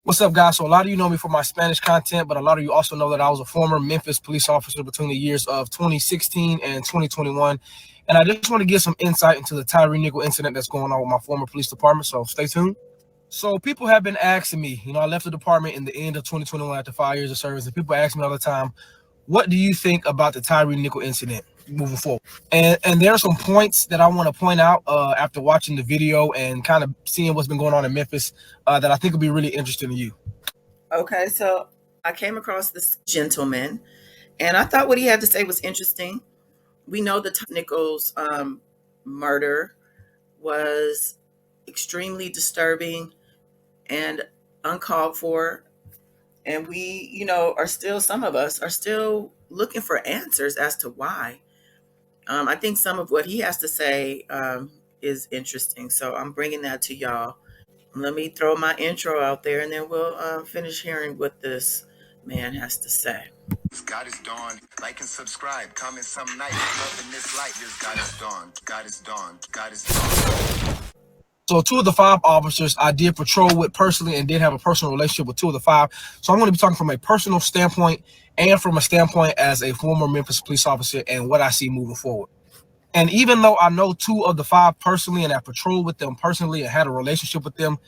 What's up, guys? So a lot of you know me for my Spanish content, but a lot of you also know that I was a former Memphis police officer between the years of 2016 and 2021. And I just want to give some insight into the Tyre Nichols incident that's going on with my former police department. So stay tuned. So people have been asking me, I left the department in the end of 2021 after 5 years of service, and people ask me all the time, what do you think about the Tyre Nichols incident moving forward? And there are some points that I want to point out after watching the video and kind of seeing what's been going on in Memphis that I think will be really interesting to you. Okay, so I came across this gentleman, and I thought what he had to say was interesting. We know the Tyre Nichols murder was extremely disturbing and uncalled for, and we, are still, some of us are still looking for answers as to why. I think some of what he has to say is interesting, so I'm bringing that to y'all. Let me throw my intro out there, and then we'll finish hearing what this man has to say. God is dawn. Like and subscribe. Comment some night. Loving this light. God is dawn. God is dawn. God is dawn. So 2 of the 5 officers I did patrol with personally and did have a personal relationship with 2 of the 5. So I'm going to be talking from a personal standpoint and from a standpoint as a former Memphis police officer and what I see moving forward. And even though I know 2 of the 5 personally and I patrolled with them personally and had a relationship with them,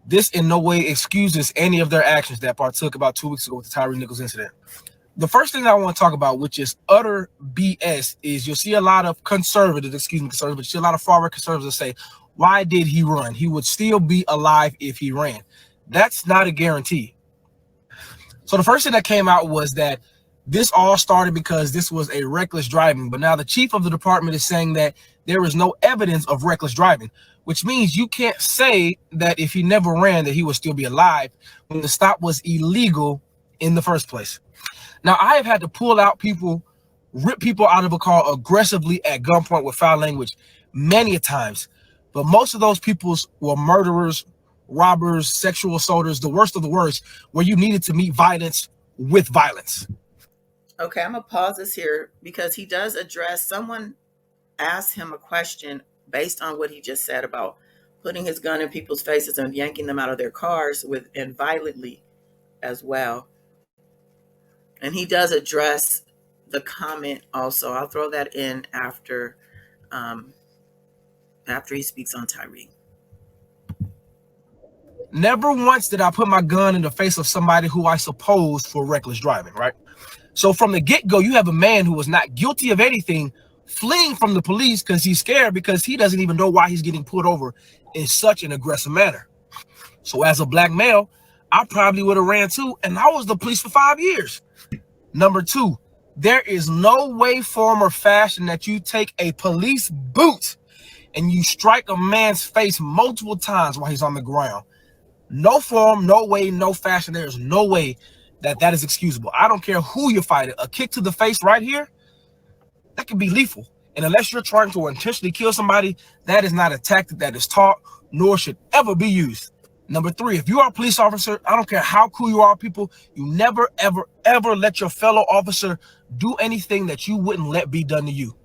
this in no way excuses any of their actions that partook about 2 weeks ago with the Tyre Nichols incident. The first thing I want to talk about, which is utter BS, is you'll see a lot of conservatives, but you see a lot of far-right conservatives that say, why did he run? He would still be alive if he ran. That's not a guarantee. So the first thing that came out was that this all started because this was a reckless driving. But now the chief of the department is saying that there is no evidence of reckless driving, which means you can't say that if he never ran that he would still be alive when the stop was illegal in the first place. Now, I have had to pull out people, rip people out of a car aggressively at gunpoint with foul language many a times. But most of those people were murderers, robbers, sexual assaulters, the worst of the worst, where you needed to meet violence with violence. Okay, I'm going to pause this here because he does address, someone asked him a question based on what he just said about putting his gun in people's faces and yanking them out of their cars and violently as well. And he does address the comment also. I'll throw that in after he speaks on Tyre. Never once did I put my gun in the face of somebody who I supposed for reckless driving, right? So from the get-go, you have a man who was not guilty of anything fleeing from the police because he's scared because he doesn't even know why he's getting pulled over in such an aggressive manner. So as a black male, I probably would have ran too, and I was the police for 5 years. Number 2, there is no way, form, or fashion that you take a police boot and you strike a man's face multiple times while he's on the ground. No form, no way, no fashion. There is no way that is excusable. I don't care who you're fighting. A kick to the face right here, that could be lethal. And unless you're trying to intentionally kill somebody, that is not a tactic that is taught, nor should ever be used. Number 3, if you are a police officer, I don't care how cool you are, people, you never, ever, ever let your fellow officer do anything that you wouldn't let be done to you.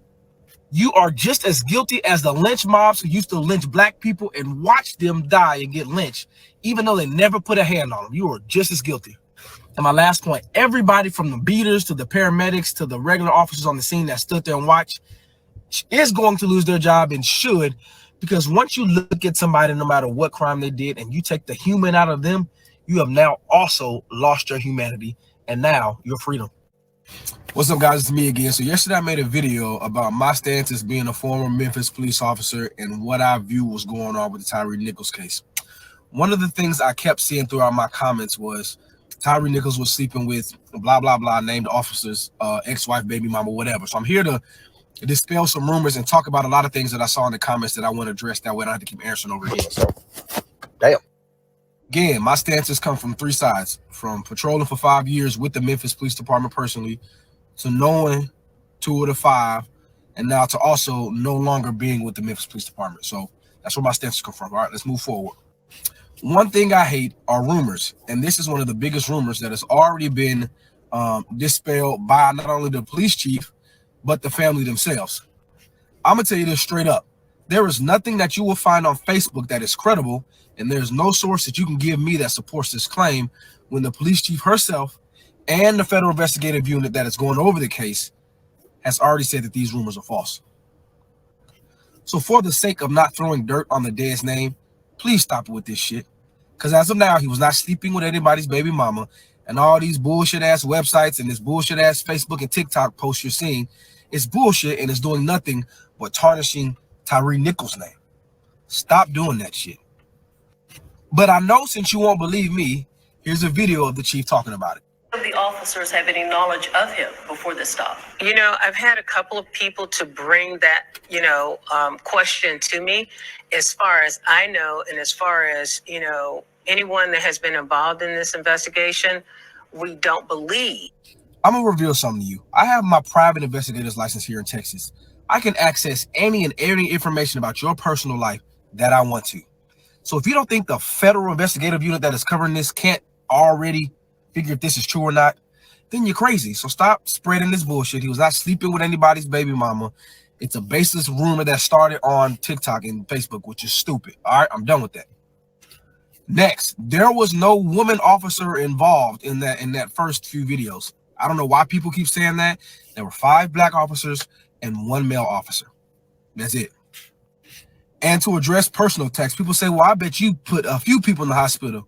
You are just as guilty as the lynch mobs who used to lynch black people and watch them die and get lynched, even though they never put a hand on them. You are just as guilty. And my last point, everybody from the beaters to the paramedics to the regular officers on the scene that stood there and watched is going to lose their job and should, because once you look at somebody, no matter what crime they did, and you take the human out of them, you have now also lost your humanity and now your freedom. What's up, guys? It's me again. So yesterday I made a video about my stance as being a former Memphis police officer and what I view was going on with the Tyre Nichols case. One of the things I kept seeing throughout my comments was Tyre Nichols was sleeping with blah, blah, blah, named officers, ex-wife, baby mama, whatever. So I'm here to dispel some rumors and talk about a lot of things that I saw in the comments that I want to address. That way I don't have to keep answering over again. So, damn. Again, my stances come from 3 sides, from patrolling for 5 years with the Memphis Police Department personally, to knowing 2 of the 5, and now to also no longer being with the Memphis Police Department. So that's where my stances come from. All right, let's move forward. One thing I hate are rumors, and this is one of the biggest rumors that has already been dispelled by not only the police chief, but the family themselves. I'm going to tell you this straight up. There is nothing that you will find on Facebook that is credible, and there's no source that you can give me that supports this claim when the police chief herself and the federal investigative unit that is going over the case has already said that these rumors are false. So for the sake of not throwing dirt on the dead's name, please stop it with this shit. Because as of now, he was not sleeping with anybody's baby mama, and all these bullshit ass websites and this bullshit ass Facebook and TikTok posts you're seeing is bullshit and it's doing nothing but tarnishing Tyre Nichols' name. Stop doing that shit. But I know since you won't believe me, here's a video of the chief talking about it. The officers have any knowledge of him before this stop? You know, I've had a couple of people to bring that, question to me. As far as I know, and as far as, anyone that has been involved in this investigation, we don't believe. I'm going to reveal something to you. I have my private investigator's license here in Texas. I can access any and every information about your personal life that I want to. So if you don't think the federal investigative unit that is covering this can't already figure if this is true or not, then you're crazy. So stop spreading this bullshit. He was not sleeping with anybody's baby mama. It's a baseless rumor that started on TikTok and Facebook, which is stupid. All right, I'm done with that. Next, there was no woman officer involved in that first few videos. I don't know why people keep saying that. There were 5 black officers and 1 male officer. That's it. And to address personal attacks, people say, well, I bet you put a few people in the hospital.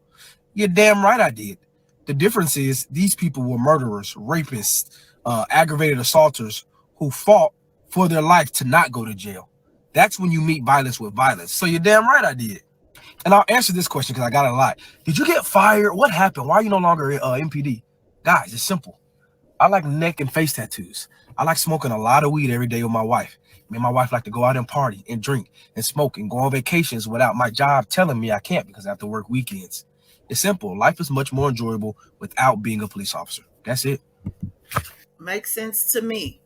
You're damn right I did. The difference is these people were murderers, rapists, aggravated assaulters who fought for their life to not go to jail. That's when you meet violence with violence. So you're damn right I did. And I'll answer this question because I got a lot. Did you get fired? What happened? Why are you no longer MPD? Guys, it's simple. I like neck and face tattoos. I like smoking a lot of weed every day with my wife. Me and my wife like to go out and party and drink and smoke and go on vacations without my job telling me I can't because I have to work weekends. It's simple. Life is much more enjoyable without being a police officer. That's it. Makes sense to me.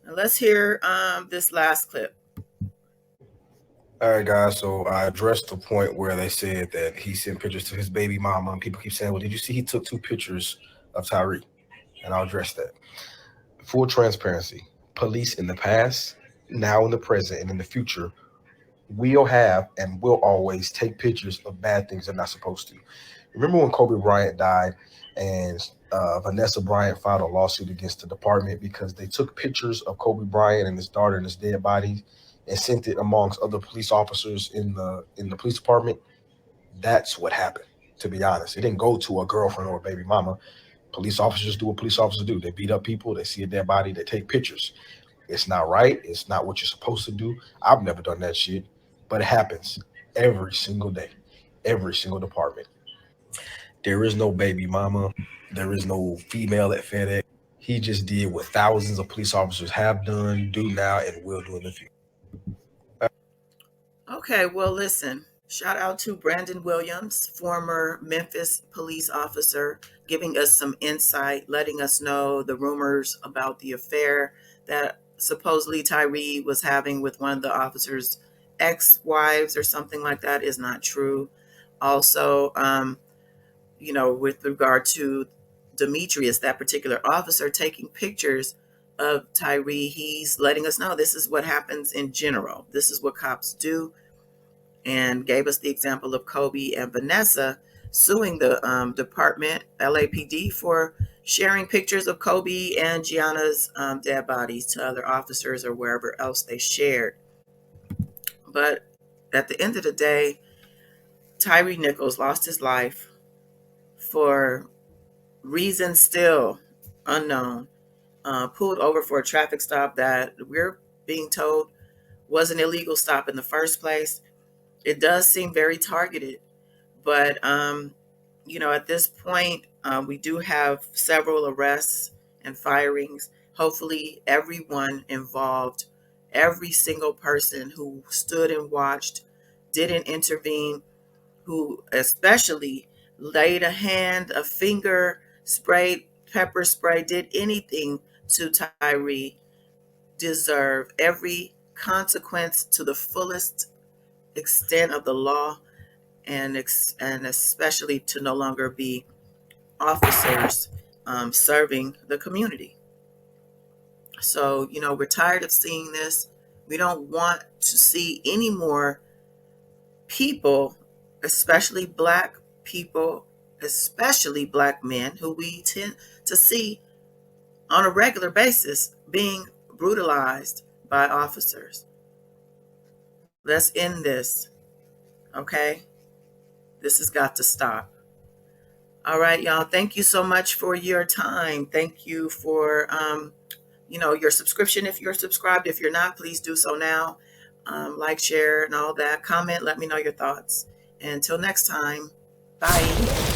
Now let's hear this last clip. All right, guys. So I addressed the point where they said that he sent pictures to his baby mama, and people keep saying, well, did you see he took 2 pictures of Tyre? And I'll address that. Full transparency. Police in the past, now in the present, and in the future will have and will always take pictures of bad things they're not supposed to. Remember when Kobe Bryant died and Vanessa Bryant filed a lawsuit against the department because they took pictures of Kobe Bryant and his daughter and his dead body and sent it amongst other police officers in the police department? That's what happened, to be honest. It didn't go to a girlfriend or a baby mama. Police officers do what police officers do. They beat up people. They see a dead body. They take pictures. It's not right. It's not what you're supposed to do. I've never done that shit, but it happens every single day, every single department. There is no baby mama. There is no female at FedEx. He just did what thousands of police officers have done, do now, and will do in the future. Okay, well, listen. Shout out to Brandon Williams, former Memphis police officer, giving us some insight, letting us know the rumors about the affair that supposedly Tyre was having with one of the officers' ex-wives or something like that is not true. Also, with regard to Demetrius, that particular officer, taking pictures of Tyre, he's letting us know this is what happens in general. This is what cops do, and gave us the example of Kobe and Vanessa suing the department, LAPD, for sharing pictures of Kobe and Gianna's dead bodies to other officers or wherever else they shared. But at the end of the day, Tyre Nichols lost his life for reasons still unknown, pulled over for a traffic stop that we're being told was an illegal stop in the first place. It does seem very targeted, but at this point, we do have several arrests and firings. Hopefully everyone involved, every single person who stood and watched, didn't intervene, who especially laid a hand, a finger, sprayed pepper spray, did anything to Tyre, deserve every consequence to the fullest extent of the law, and especially to no longer be officers serving the community. So, we're tired of seeing this. We don't want to see any more people, especially black people, especially black men, who we tend to see on a regular basis being brutalized by officers. Let's end this, okay? This has got to stop. All right, y'all. Thank you so much for your time. Thank you for, your subscription. If you're subscribed, if you're not, please do so now. Like, share, and all that. Comment. Let me know your thoughts. And until next time, bye.